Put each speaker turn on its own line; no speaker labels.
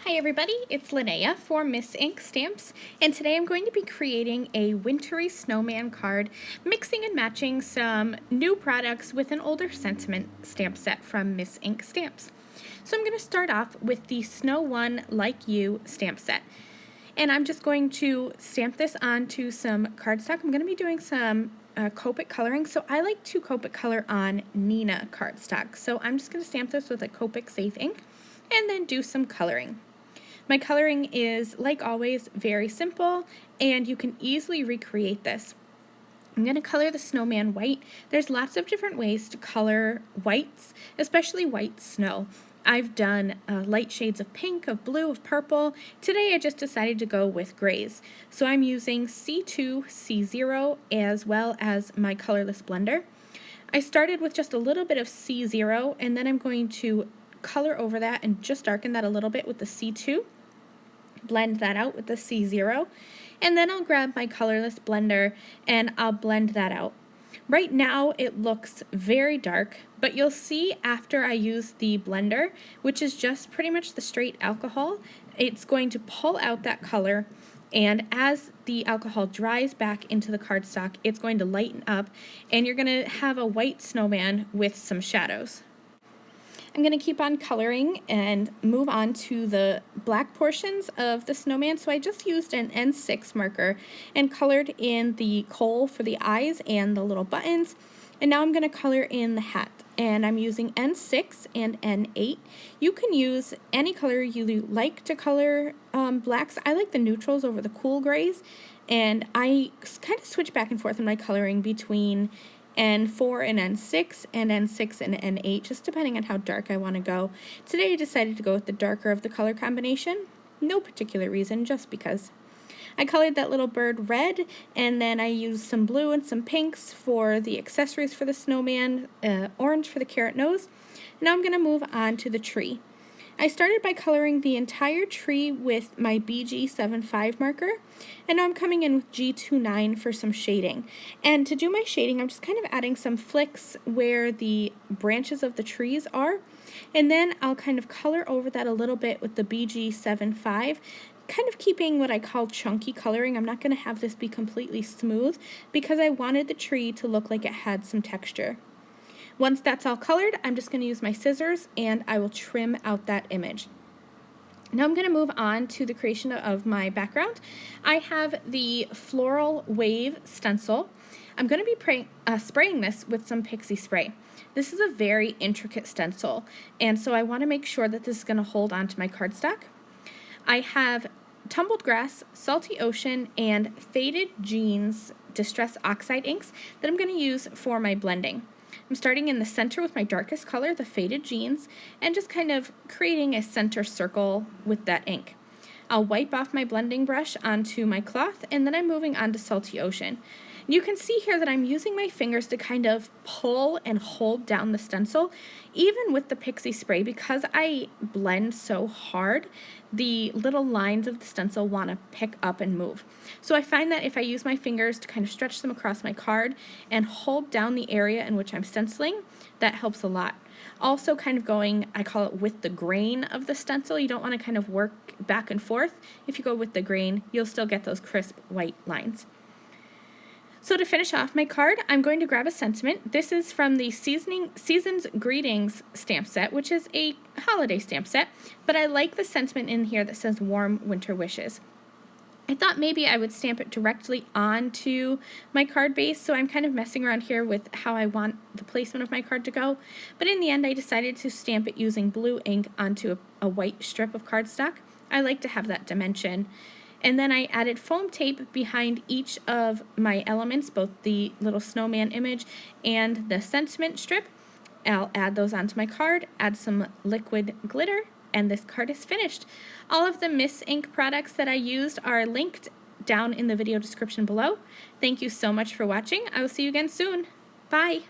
Hi everybody, it's Linnea for Miss Ink Stamps, and today I'm going to be creating a wintry snowman card, mixing and matching some new products with an older sentiment stamp set from Miss Ink Stamps. So I'm going to start off with the Snow One Like You stamp set, and I'm just going to stamp this onto some cardstock. I'm going to be doing some Copic coloring, so I like to Copic color on Nina cardstock, so I'm just going to stamp this with a Copic Safe ink and then do some coloring. My coloring is, like always, very simple, and you can easily recreate this. I'm going to color the snowman white. There's lots of different ways to color whites, especially white snow. I've done light shades of pink, of blue, of purple. Today I just decided to go with grays. So I'm using C2, C0, as well as my colorless blender. I started with just a little bit of C0, and then I'm going to color over that and just darken that a little bit with the C2. Blend that out with the C0, and then I'll grab my colorless blender and I'll blend that out. Right now it looks very dark, but you'll see after I use the blender, which is just pretty much the straight alcohol, it's going to pull out that color, and as the alcohol dries back into the cardstock, it's going to lighten up and you're going to have a white snowman with some shadows. I'm going to keep on coloring and move on to the black portions of the snowman. So I just used an N6 marker and colored in the coal for the eyes and the little buttons. And now I'm going to color in the hat. And I'm using N6 and N8. You can use any color you like to color blacks. I like the neutrals over the cool grays. And I kind of switch back and forth in my coloring between N4 and N6, and N6 and N8, just depending on how dark I want to go. Today I decided to go with the darker of the color combination. No particular reason, just because. I colored that little bird red, and then I used some blue and some pinks for the accessories for the snowman, orange for the carrot nose. Now I'm going to move on to the tree. I started by coloring the entire tree with my BG75 marker, and now I'm coming in with G29 for some shading. And to do my shading, I'm just kind of adding some flicks where the branches of the trees are, and then I'll kind of color over that a little bit with the BG75, kind of keeping what I call chunky coloring. I'm not going to have this be completely smooth because I wanted the tree to look like it had some texture. Once that's all colored, I'm just going to use my scissors and I will trim out that image. Now I'm going to move on to the creation of my background. I have the Floral Wave stencil. I'm going to be spraying this with some pixie spray. This is a very intricate stencil, and so I want to make sure that this is going to hold onto my cardstock. I have Tumbled Grass, Salty Ocean, and Faded Jeans Distress Oxide inks that I'm going to use for my blending. I'm starting in the center with my darkest color, the Faded Jeans, and just kind of creating a center circle with that ink. I'll wipe off my blending brush onto my cloth, and then I'm moving on to Salty Ocean. You can see here that I'm using my fingers to kind of pull and hold down the stencil, even with the pixie spray, because I blend so hard, the little lines of the stencil want to pick up and move. So I find that if I use my fingers to kind of stretch them across my card and hold down the area in which I'm stenciling, that helps a lot. Also kind of going, I call it with the grain of the stencil. You don't want to kind of work back and forth. If you go with the grain, you'll still get those crisp white lines. So to finish off my card, I'm going to grab a sentiment. This is from the Season's Greetings stamp set, which is a holiday stamp set, but I like the sentiment in here that says Warm Winter Wishes. I thought maybe I would stamp it directly onto my card base, so I'm kind of messing around here with how I want the placement of my card to go, but in the end I decided to stamp it using blue ink onto a white strip of cardstock. I like to have that dimension. And then I added foam tape behind each of my elements, both the little snowman image and the sentiment strip. I'll add those onto my card, add some liquid glitter, and this card is finished. All of the Miss Ink products that I used are linked down in the video description below. Thank you so much for watching. I will see you again soon. Bye!